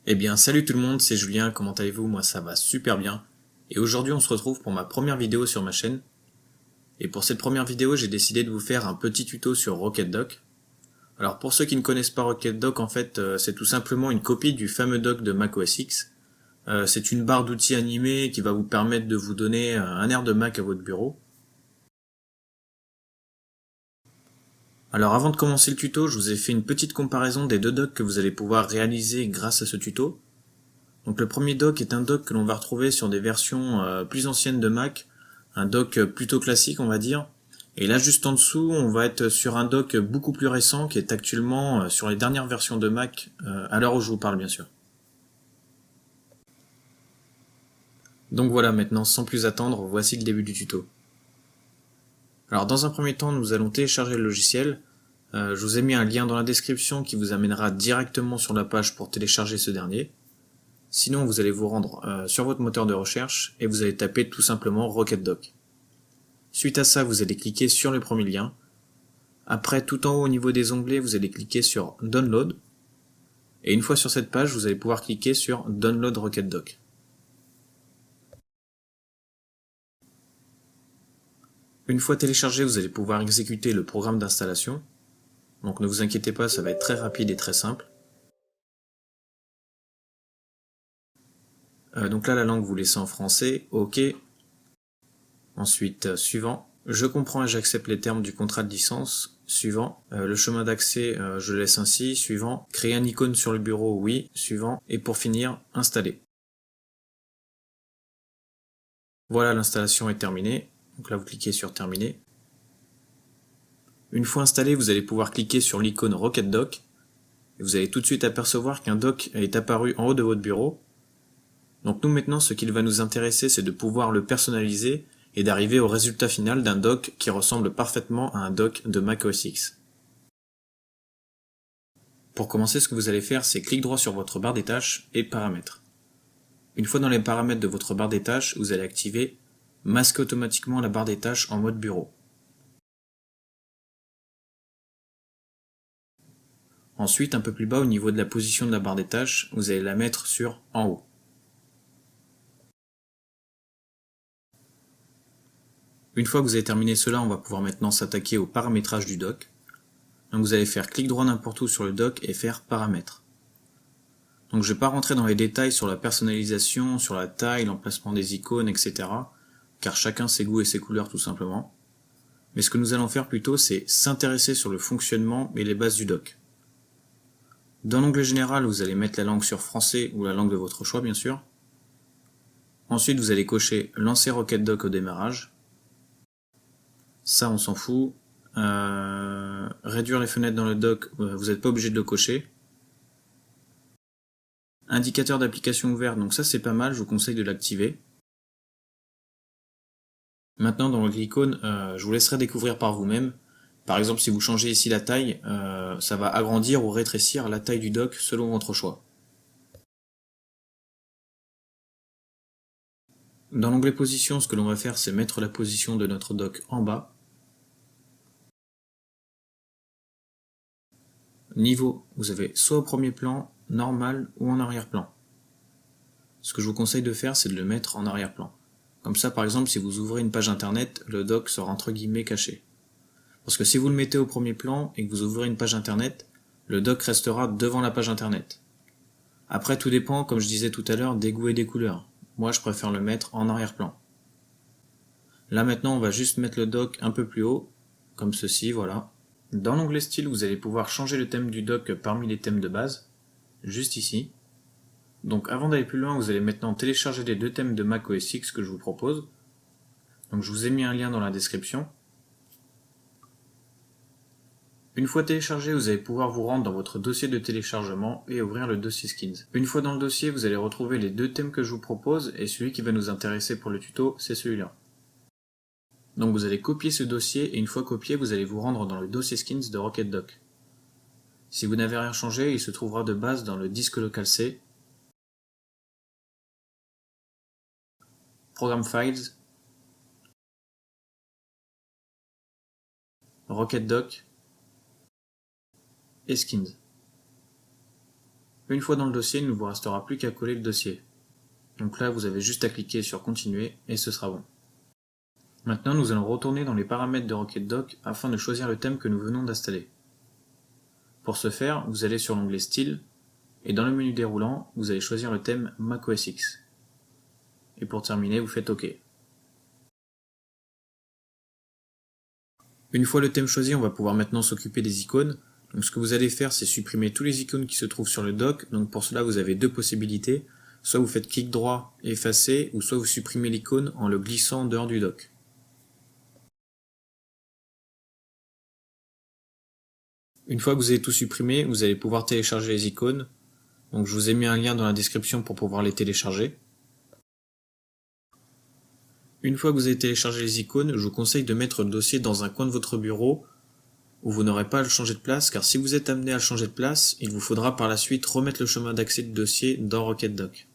Eh bien, salut tout le monde, c'est Julien, comment allez-vous? Moi ça va super bien. Et aujourd'hui on se retrouve pour ma première vidéo sur ma chaîne. Et pour cette première vidéo, j'ai décidé de vous faire un petit tuto sur RocketDock. Alors pour ceux qui ne connaissent pas RocketDock, en fait, c'est tout simplement une copie du fameux dock de Mac OS X. C'est une barre d'outils animée qui va vous permettre de vous donner un air de Mac à votre bureau. Alors avant de commencer le tuto, je vous ai fait une petite comparaison des deux docks que vous allez pouvoir réaliser grâce à ce tuto. Donc le premier dock est un dock que l'on va retrouver sur des versions plus anciennes de Mac, un dock plutôt classique on va dire. Et là juste en dessous, on va être sur un dock beaucoup plus récent qui est actuellement sur les dernières versions de Mac, à l'heure où je vous parle bien sûr. Donc voilà, maintenant sans plus attendre, voici le début du tuto. Alors dans un premier temps, nous allons télécharger le logiciel. Je vous ai mis un lien dans la description qui vous amènera directement sur la page pour télécharger ce dernier. Sinon, vous allez vous rendre sur votre moteur de recherche et vous allez taper tout simplement RocketDock. Suite à ça, vous allez cliquer sur le premier lien. Après, tout en haut au niveau des onglets, vous allez cliquer sur Download. Et une fois sur cette page, vous allez pouvoir cliquer sur Download RocketDock. Une fois téléchargé, vous allez pouvoir exécuter le programme d'installation. Donc ne vous inquiétez pas, ça va être très rapide et très simple. Donc là, la langue, vous laissez en français. OK. Ensuite, suivant. Je comprends et j'accepte les termes du contrat de licence. Suivant. Le chemin d'accès, je laisse ainsi. Suivant. Créer un icône sur le bureau, oui. Suivant. Et pour finir, installer. Voilà, l'installation est terminée. Donc là, vous cliquez sur terminer. Une fois installé, vous allez pouvoir cliquer sur l'icône RocketDock. Et vous allez tout de suite apercevoir qu'un dock est apparu en haut de votre bureau. Donc nous maintenant, ce qu'il va nous intéresser, c'est de pouvoir le personnaliser et d'arriver au résultat final d'un dock qui ressemble parfaitement à un dock de Mac OS X. Pour commencer, ce que vous allez faire, c'est clic droit sur votre barre des tâches et paramètres. Une fois dans les paramètres de votre barre des tâches, vous allez activer masquer automatiquement la barre des tâches en mode bureau. Ensuite, un peu plus bas au niveau de la position de la barre des tâches, vous allez la mettre sur en haut. Une fois que vous avez terminé cela, on va pouvoir maintenant s'attaquer au paramétrage du dock. Donc vous allez faire clic droit n'importe où sur le dock et faire paramètres. Donc je ne vais pas rentrer dans les détails sur la personnalisation, sur la taille, l'emplacement des icônes, etc. car chacun ses goûts et ses couleurs tout simplement. Mais ce que nous allons faire plutôt, c'est s'intéresser sur le fonctionnement et les bases du dock. Dans l'onglet général, vous allez mettre la langue sur français ou la langue de votre choix bien sûr. Ensuite, vous allez cocher lancer RocketDock au démarrage. Ça, on s'en fout. Réduire les fenêtres dans le dock, vous n'êtes pas obligé de le cocher. Indicateur d'application ouverte, donc ça c'est pas mal, je vous conseille de l'activer. Maintenant dans l'icône, je vous laisserai découvrir par vous-même. Par exemple, si vous changez ici la taille, ça va agrandir ou rétrécir la taille du dock selon votre choix. Dans l'onglet position, ce que l'on va faire, c'est mettre la position de notre dock en bas. Niveau, vous avez soit au premier plan, normal ou en arrière-plan. Ce que je vous conseille de faire, c'est de le mettre en arrière-plan. Comme ça, par exemple, si vous ouvrez une page internet, le dock sera entre guillemets caché. Parce que si vous le mettez au premier plan et que vous ouvrez une page internet, le dock restera devant la page internet. Après, tout dépend, comme je disais tout à l'heure, des goûts et des couleurs. Moi, je préfère le mettre en arrière-plan. Là maintenant, on va juste mettre le dock un peu plus haut, comme ceci, voilà. Dans l'onglet style, vous allez pouvoir changer le thème du dock parmi les thèmes de base, juste ici. Donc avant d'aller plus loin, vous allez maintenant télécharger les deux thèmes de Mac OS X que je vous propose. Donc je vous ai mis un lien dans la description. Une fois téléchargé, vous allez pouvoir vous rendre dans votre dossier de téléchargement et ouvrir le dossier Skins. Une fois dans le dossier, vous allez retrouver les deux thèmes que je vous propose et celui qui va nous intéresser pour le tuto, c'est celui-là. Donc vous allez copier ce dossier et une fois copié, vous allez vous rendre dans le dossier Skins de RocketDock. Si vous n'avez rien changé, il se trouvera de base dans le disque local C, Program Files, RocketDock et Skins. Une fois dans le dossier, il ne vous restera plus qu'à coller le dossier. Donc là, vous avez juste à cliquer sur Continuer et ce sera bon. Maintenant, nous allons retourner dans les paramètres de RocketDock afin de choisir le thème que nous venons d'installer. Pour ce faire, vous allez sur l'onglet Style et dans le menu déroulant, vous allez choisir le thème macOS X. Et pour terminer, vous faites OK. Une fois le thème choisi, on va pouvoir maintenant s'occuper des icônes. Donc ce que vous allez faire, c'est supprimer tous les icônes qui se trouvent sur le dock. Donc pour cela, vous avez deux possibilités. Soit vous faites clic droit et effacer, ou soit vous supprimez l'icône en le glissant en dehors du dock. Une fois que vous avez tout supprimé, vous allez pouvoir télécharger les icônes. Donc je vous ai mis un lien dans la description pour pouvoir les télécharger. Une fois que vous avez téléchargé les icônes, je vous conseille de mettre le dossier dans un coin de votre bureau où vous n'aurez pas à le changer de place, car si vous êtes amené à le changer de place, il vous faudra par la suite remettre le chemin d'accès du dossier dans RocketDock.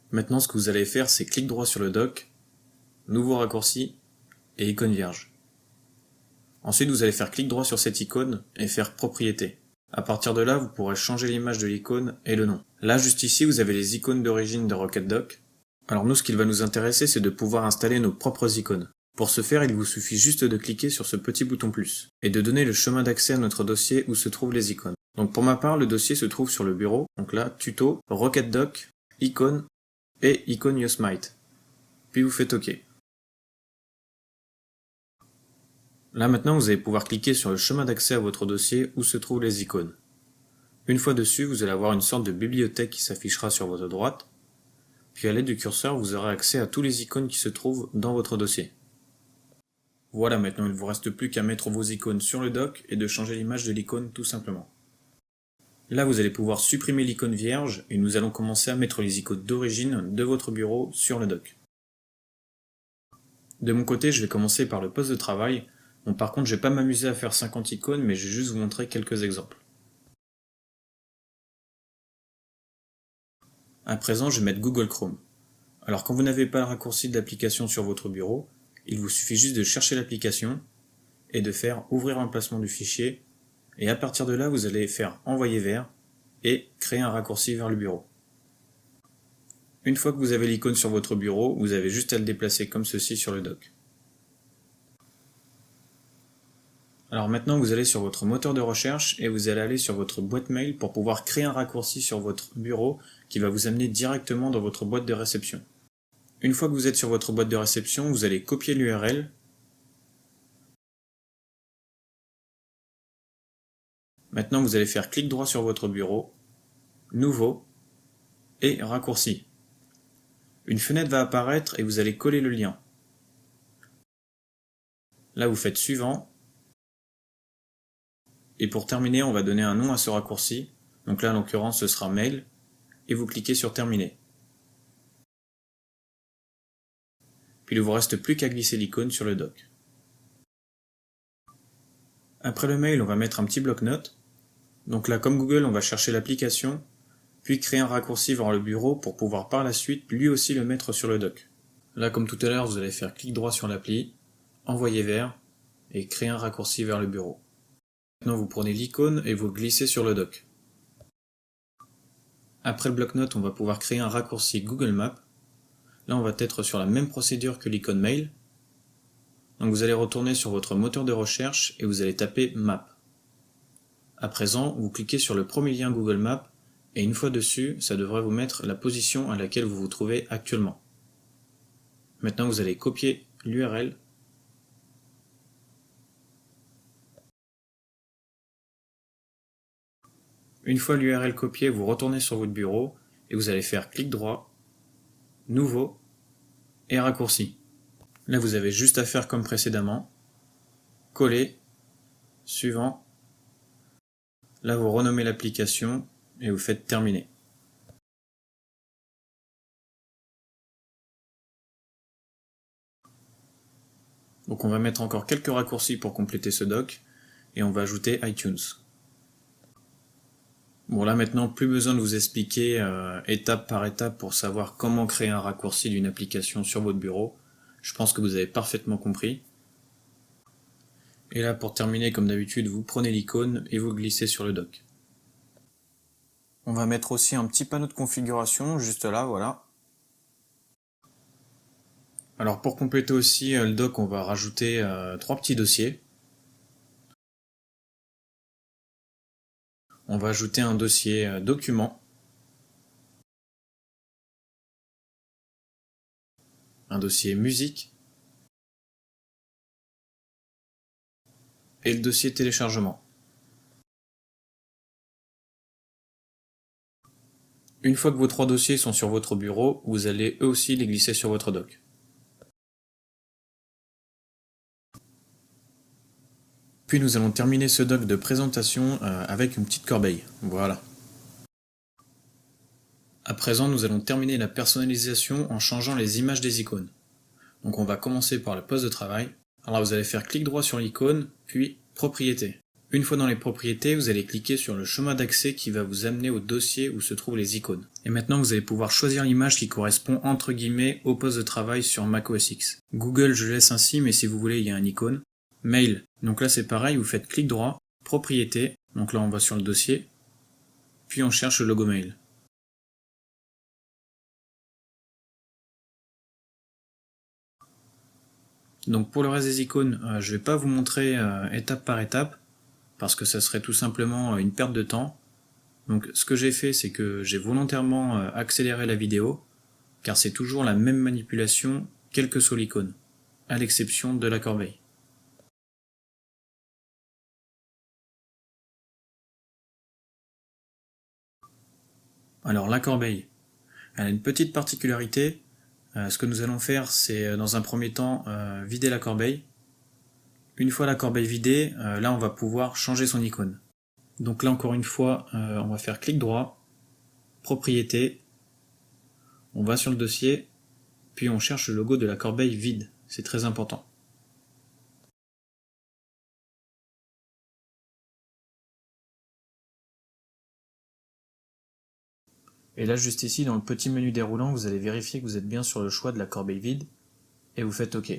Maintenant, ce que vous allez faire, c'est clic droit sur le dock, nouveau raccourci et icône vierge. Ensuite, vous allez faire clic droit sur cette icône et faire propriétés. À partir de là, vous pourrez changer l'image de l'icône et le nom. Là, juste ici, vous avez les icônes d'origine de RocketDock. Alors nous, ce qui va nous intéresser, c'est de pouvoir installer nos propres icônes. Pour ce faire, il vous suffit juste de cliquer sur ce petit bouton plus, et de donner le chemin d'accès à notre dossier où se trouvent les icônes. Donc pour ma part, le dossier se trouve sur le bureau, donc là, tuto, RocketDock, icône, et icône Yosemite. Puis vous faites OK. Là maintenant, vous allez pouvoir cliquer sur le chemin d'accès à votre dossier où se trouvent les icônes. Une fois dessus, vous allez avoir une sorte de bibliothèque qui s'affichera sur votre droite, puis à l'aide du curseur, vous aurez accès à tous les icônes qui se trouvent dans votre dossier. Voilà, maintenant il ne vous reste plus qu'à mettre vos icônes sur le dock et de changer l'image de l'icône tout simplement. Là, vous allez pouvoir supprimer l'icône vierge et nous allons commencer à mettre les icônes d'origine de votre bureau sur le dock. De mon côté, je vais commencer par le poste de travail. Bon, par contre, je ne vais pas m'amuser à faire 50 icônes, mais je vais juste vous montrer quelques exemples. À présent, je vais mettre Google Chrome. Alors quand vous n'avez pas le raccourci d'application sur votre bureau, il vous suffit juste de chercher l'application et de faire ouvrir l'emplacement du fichier, et à partir de là, vous allez faire envoyer vers et créer un raccourci vers le bureau. Une fois que vous avez l'icône sur votre bureau, vous avez juste à le déplacer comme ceci sur le dock. Alors maintenant, vous allez sur votre moteur de recherche et vous allez aller sur votre boîte mail pour pouvoir créer un raccourci sur votre bureau qui va vous amener directement dans votre boîte de réception. Une fois que vous êtes sur votre boîte de réception, vous allez copier l'URL. Maintenant, vous allez faire clic droit sur votre bureau, nouveau et raccourci. Une fenêtre va apparaître et vous allez coller le lien. Là, vous faites suivant. Et pour terminer, on va donner un nom à ce raccourci. Donc là, en l'occurrence, ce sera mail. Et vous cliquez sur terminer. Puis il ne vous reste plus qu'à glisser l'icône sur le dock. Après le mail, on va mettre un petit bloc-notes. Donc là, comme Google, on va chercher l'application, puis créer un raccourci vers le bureau pour pouvoir par la suite lui aussi le mettre sur le dock. Là, comme tout à l'heure, vous allez faire clic droit sur l'appli, envoyer vers, et créer un raccourci vers le bureau. Maintenant, vous prenez l'icône et vous le glissez sur le dock. Après le bloc-notes, on va pouvoir créer un raccourci Google Maps. Là, on va être sur la même procédure que l'icône mail. Donc vous allez retourner sur votre moteur de recherche et vous allez taper Map. À présent, vous cliquez sur le premier lien Google Maps et une fois dessus, ça devrait vous mettre la position à laquelle vous vous trouvez actuellement. Maintenant, vous allez copier l'URL. Une fois l'URL copiée, vous retournez sur votre bureau et vous allez faire clic droit, nouveau et raccourci. Là, vous avez juste à faire comme précédemment, coller, suivant. Là, vous renommez l'application et vous faites terminer. Donc on va mettre encore quelques raccourcis pour compléter ce doc et on va ajouter iTunes. Bon là maintenant, plus besoin de vous expliquer étape par étape pour savoir comment créer un raccourci d'une application sur votre bureau. Je pense que vous avez parfaitement compris. Et là pour terminer, comme d'habitude, vous prenez l'icône et vous glissez sur le dock. On va mettre aussi un petit panneau de configuration juste là, voilà. Alors pour compléter aussi le doc, on va rajouter 3 petits dossiers. On va ajouter un dossier document, un dossier musique et le dossier téléchargement. Une fois que vos 3 dossiers sont sur votre bureau, vous allez eux aussi les glisser sur votre doc. Puis nous allons terminer ce doc de présentation avec une petite corbeille. Voilà. À présent, nous allons terminer la personnalisation en changeant les images des icônes. Donc on va commencer par le poste de travail. Alors vous allez faire clic droit sur l'icône, puis propriétés. Une fois dans les propriétés, vous allez cliquer sur le chemin d'accès qui va vous amener au dossier où se trouvent les icônes. Et maintenant vous allez pouvoir choisir l'image qui correspond entre guillemets au poste de travail sur macOS X. Google je laisse ainsi, mais si vous voulez il y a un icône. Mail, donc là c'est pareil, vous faites clic droit, propriété, donc là on va sur le dossier, puis on cherche le logo mail. Donc pour le reste des icônes, je ne vais pas vous montrer étape par étape, parce que ça serait tout simplement une perte de temps. Donc ce que j'ai fait, c'est que j'ai volontairement accéléré la vidéo, car c'est toujours la même manipulation, quelle que soit l'icône, à l'exception de la corbeille. Alors la corbeille, elle a une petite particularité. Ce que nous allons faire, c'est dans un premier temps vider la corbeille. Une fois la corbeille vidée, là on va pouvoir changer son icône. Donc là encore une fois, on va faire clic droit, propriété, on va sur le dossier, puis on cherche le logo de la corbeille vide, c'est très important. Et là juste ici, dans le petit menu déroulant, vous allez vérifier que vous êtes bien sur le choix de la corbeille vide, et vous faites OK.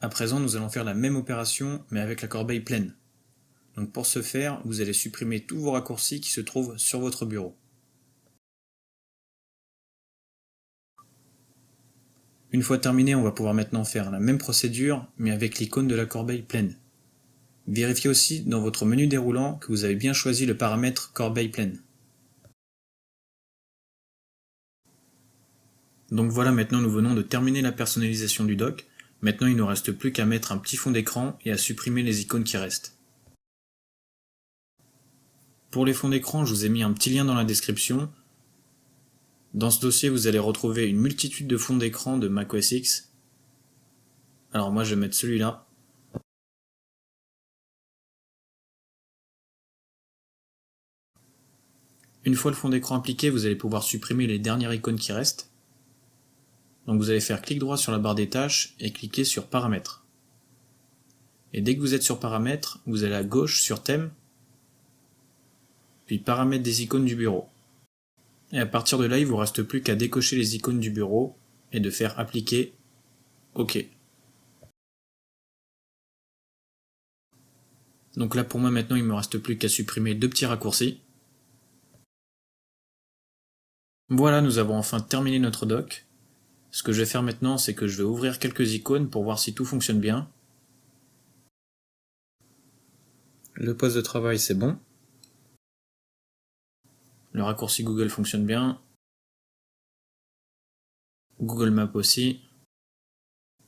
À présent, nous allons faire la même opération, mais avec la corbeille pleine. Donc pour ce faire, vous allez supprimer tous vos raccourcis qui se trouvent sur votre bureau. Une fois terminé, on va pouvoir maintenant faire la même procédure, mais avec l'icône de la corbeille pleine. Vérifiez aussi dans votre menu déroulant que vous avez bien choisi le paramètre corbeille pleine. Donc voilà, maintenant nous venons de terminer la personnalisation du dock. Maintenant il ne nous reste plus qu'à mettre un petit fond d'écran et à supprimer les icônes qui restent. Pour les fonds d'écran, je vous ai mis un petit lien dans la description. Dans ce dossier, vous allez retrouver une multitude de fonds d'écran de macOS X. Alors moi je vais mettre celui-là. Une fois le fond d'écran appliqué, vous allez pouvoir supprimer les dernières icônes qui restent. Donc vous allez faire clic droit sur la barre des tâches et cliquer sur Paramètres. Et dès que vous êtes sur Paramètres, vous allez à gauche sur Thème, puis Paramètres des icônes du bureau. Et à partir de là, il ne vous reste plus qu'à décocher les icônes du bureau et de faire Appliquer, OK. Donc là pour moi maintenant, il ne me reste plus qu'à supprimer 2 petits raccourcis. Voilà, nous avons enfin terminé notre dock. Ce que je vais faire maintenant, c'est que je vais ouvrir quelques icônes pour voir si tout fonctionne bien. Le poste de travail, c'est bon. Le raccourci Google fonctionne bien. Google Maps aussi.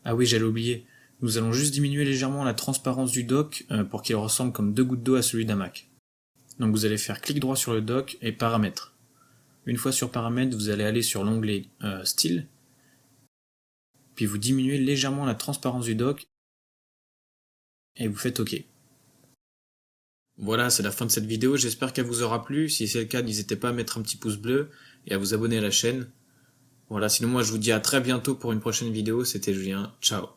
Ah oui, j'allais oublier. Nous allons juste diminuer légèrement la transparence du dock pour qu'il ressemble comme 2 gouttes d'eau à celui d'un Mac. Donc vous allez faire clic droit sur le dock et Paramètres. Une fois sur Paramètres, vous allez aller sur l'onglet Style. Puis vous diminuez légèrement la transparence du dock et vous faites OK. Voilà, c'est la fin de cette vidéo, j'espère qu'elle vous aura plu. Si c'est le cas, n'hésitez pas à mettre un petit pouce bleu et à vous abonner à la chaîne. Voilà, sinon moi je vous dis à très bientôt pour une prochaine vidéo, c'était Julien, ciao.